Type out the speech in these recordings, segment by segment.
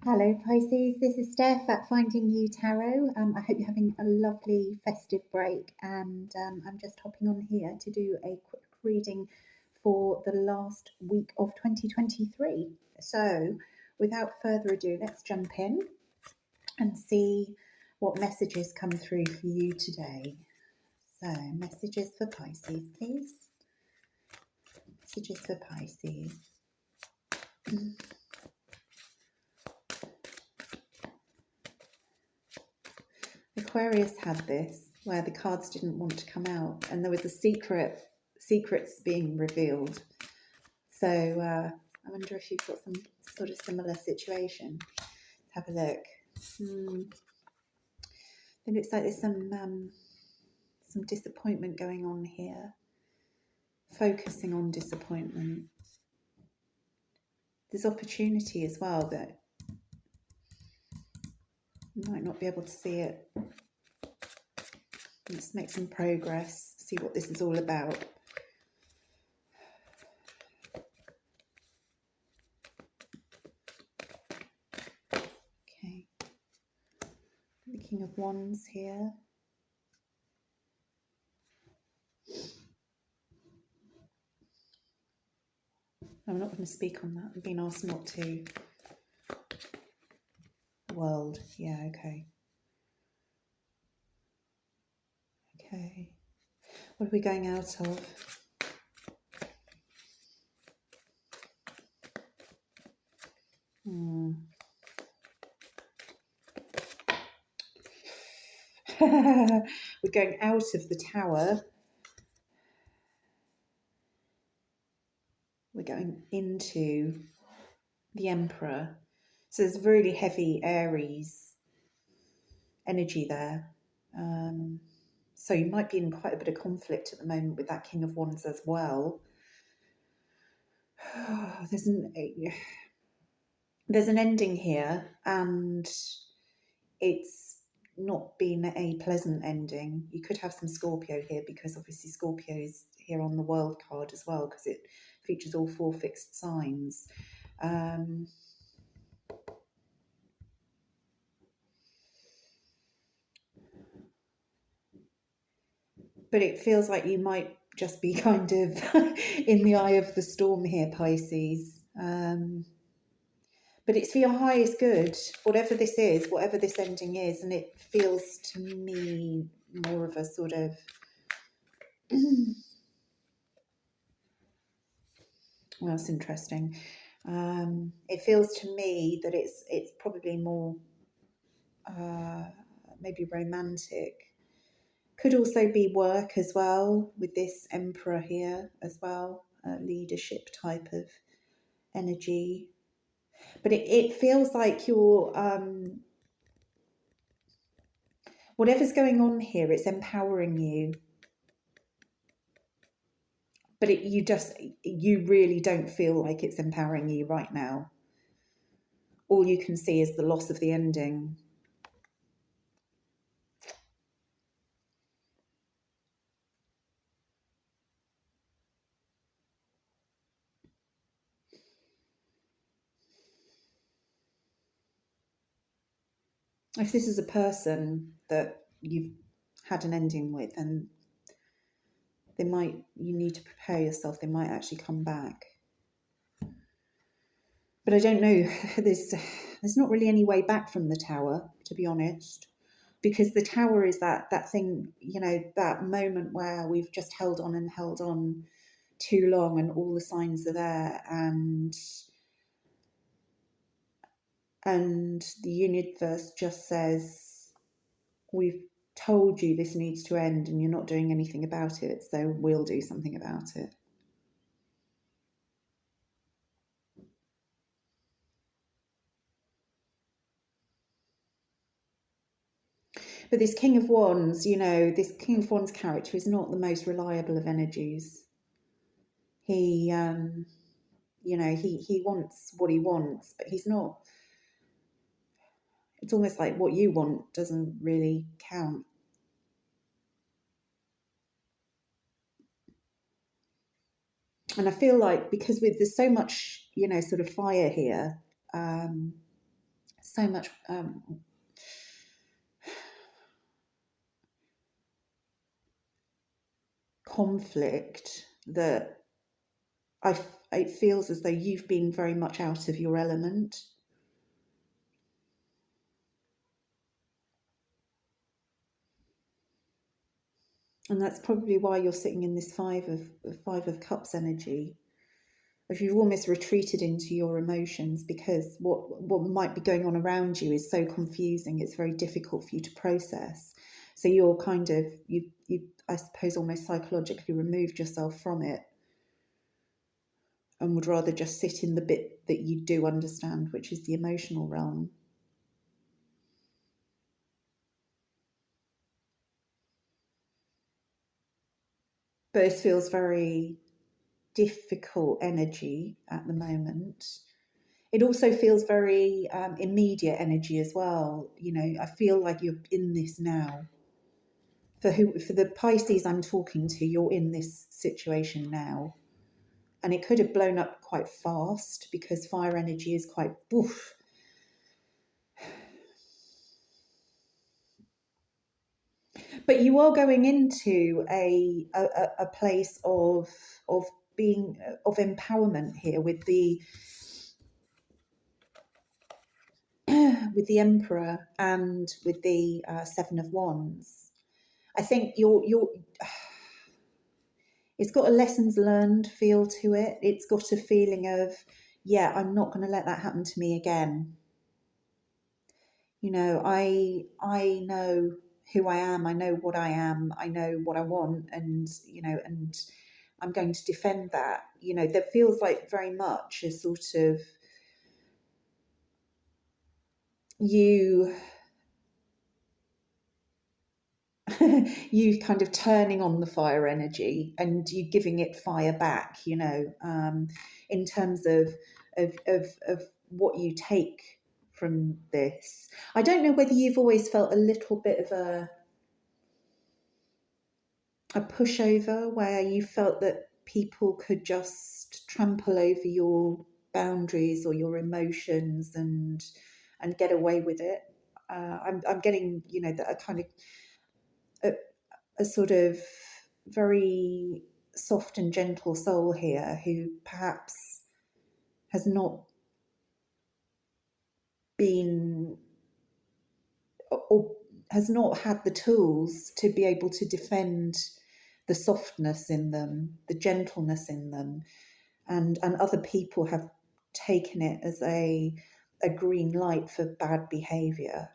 Hello Pisces, this is Steph at Finding You Tarot. I hope you're having a lovely festive break, and I'm just hopping on here to do a quick reading for the last week of 2023. So without further ado, let's jump in and see what messages come through for you today. So messages for Pisces, please. Messages for Pisces. Aquarius had this where the cards didn't want to come out and there was secrets being revealed. So I wonder if you've got some sort of similar situation. Let's have a look. It looks like there's some disappointment going on here. Focusing on disappointment. There's opportunity as well, that you might not be able to see it. Let's make some progress, see what this is all about. Okay. The King of Wands here. I'm not going to speak on that. I'm being asked not to. World. Yeah, okay. Okay. What are we going out of? We're going out of the Tower. We're going into the Emperor. So there's really heavy Aries energy there. So you might be in quite a bit of conflict at the moment with that King of Wands as well. There's an ending here, and it's not been a pleasant ending. You could have some Scorpio here, because obviously Scorpio is here on the World card as well, because it features all 4 fixed signs. But it feels like you might just be kind of in the eye of the storm here, Pisces. But it's for your highest good, whatever this is, whatever this ending is. And it feels to me more of a sort of well, that's interesting. It feels to me that it's probably more maybe romantic. Could also be work as well, with this Emperor here as well, leadership type of energy. But it feels like you're whatever's going on here, it's empowering you. But you really don't feel like it's empowering you right now. All you can see is the loss of the ending. If this is a person that you've had an ending with, and you need to prepare yourself, they might actually come back. But I don't know, there's not really any way back from the Tower, to be honest, because the Tower is that thing, that moment where we've just held on too long, and all the signs are there, and the universe just says, we've told you this needs to end and you're not doing anything about it, so we'll do something about it. But this King of Wands, this King of Wands character is not the most reliable of energies. He he wants what he wants, but he's not. It's almost like what you want doesn't really count. And I feel like, because there's so much, sort of fire here, so much conflict that it feels as though you've been very much out of your element. And that's probably why you're sitting in this Five of Cups energy. If you've almost retreated into your emotions because what might be going on around you is so confusing, it's very difficult for you to process. So you're kind of, you I suppose, almost psychologically removed yourself from it and would rather just sit in the bit that you do understand, which is the emotional realm. But this feels very difficult energy at the moment. It also feels very immediate energy as well. You know, I feel like you're in this now. For the Pisces I'm talking to, you're in this situation now. And it could have blown up quite fast because fire energy is quite woof. But you are going into a place of being of empowerment here with the with the Emperor and with the Seven of Wands. I think you're it's got a lessons learned feel to it. It's got a feeling of, yeah, I'm not going to let that happen to me again. You know, I know who I am. I know what I am. I know what I want, and you know, and I'm going to defend that. You know, that feels like very much a sort of you you kind of turning on the fire energy and you giving it fire back, you know, in terms of what you take from this. I don't know whether you've always felt a little bit of a pushover where you felt that people could just trample over your boundaries or your emotions and get away with it. I'm getting, you know, that a kind of a sort of very soft and gentle soul here who perhaps has not been or has not had the tools to be able to defend the softness in them, the gentleness in them, and other people have taken it as a green light for bad behavior.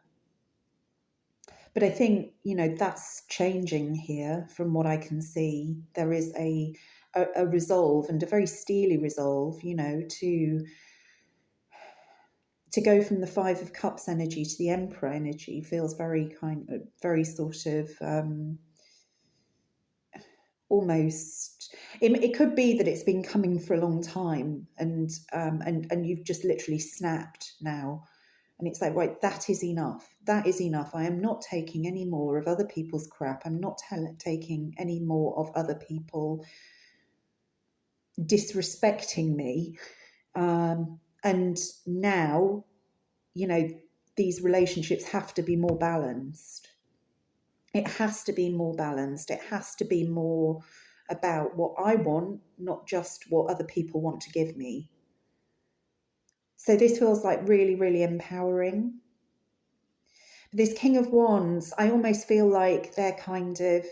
But I think, you know, that's changing here from what I can see. There is a resolve, and a very steely resolve, you know, to go from the Five of Cups energy to the Emperor energy feels very very sort of almost. It could be that it's been coming for a long time, and you've just literally snapped now. And it's like, right, that is enough. That is enough. I am not taking any more of other people's crap. I'm not taking any more of other people disrespecting me. And now, you know, these relationships have to be more balanced. It has to be more balanced. It has to be more about what I want, not just what other people want to give me. So this feels like really, really empowering. This King of Wands, I almost feel like they're kind of,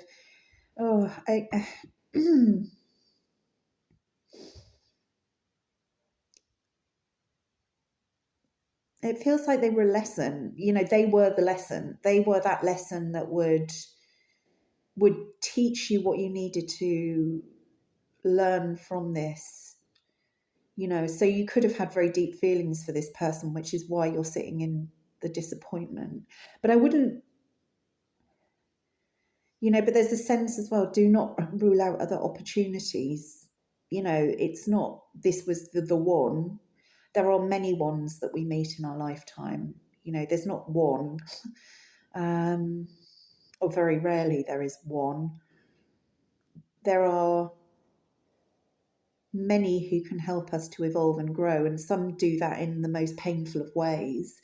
it feels like they were a lesson. You know, they were the lesson. They were that lesson that would teach you what you needed to learn from this. You know, so you could have had very deep feelings for this person, which is why you're sitting in the disappointment. But I wouldn't, you know, but there's a sense as well, do not rule out other opportunities. You know, it's not, this was the one. There are many ones that we meet in our lifetime. You know, there's not one, or very rarely there is one. There are many who can help us to evolve and grow, and some do that in the most painful of ways.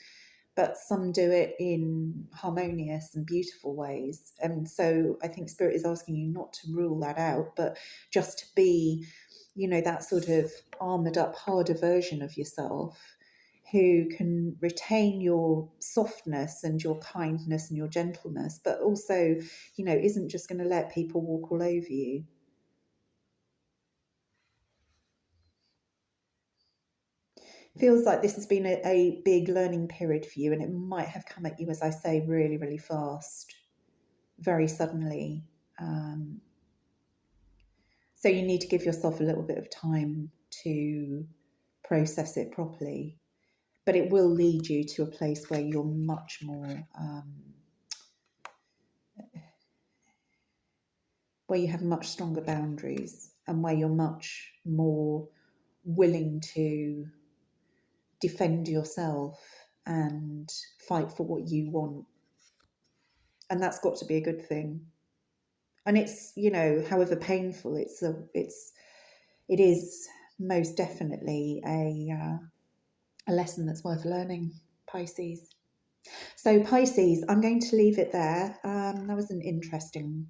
but some do it in harmonious and beautiful ways. And so I think Spirit is asking you not to rule that out, but just to be, that sort of armored up, harder version of yourself who can retain your softness and your kindness and your gentleness, but also, isn't just going to let people walk all over you. Feels like this has been a big learning period for you, and it might have come at you, as I say, really, really fast, very suddenly. So you need to give yourself a little bit of time to process it properly, but it will lead you to a place where you're much more, where you have much stronger boundaries, and where you're much more willing to defend yourself and fight for what you want. And that's got to be a good thing. And it's, however painful, it is most definitely a lesson that's worth learning, Pisces. So Pisces, I'm going to leave it there. That was an interesting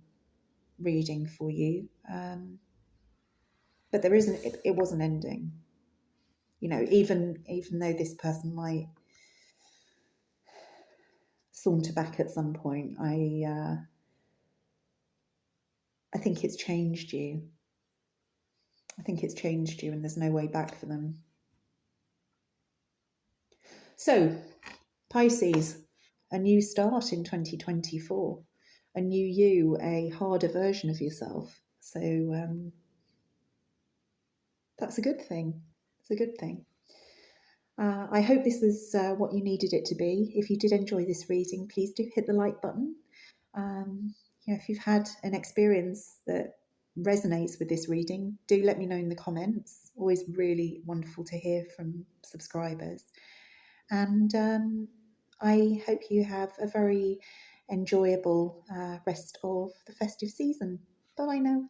reading for you, but it wasn't ending. Even though this person might saunter back at some point, I think it's changed you. I think it's changed you, and there's no way back for them. So, Pisces, a new start in 2024, a new you, a harder version of yourself. So that's a good thing. It's a good thing. I hope this was what you needed it to be. If you did enjoy this reading, please do hit the like button. If you've had an experience that resonates with this reading, do let me know in the comments. Always really wonderful to hear from subscribers. And I hope you have a very enjoyable rest of the festive season. Bye now.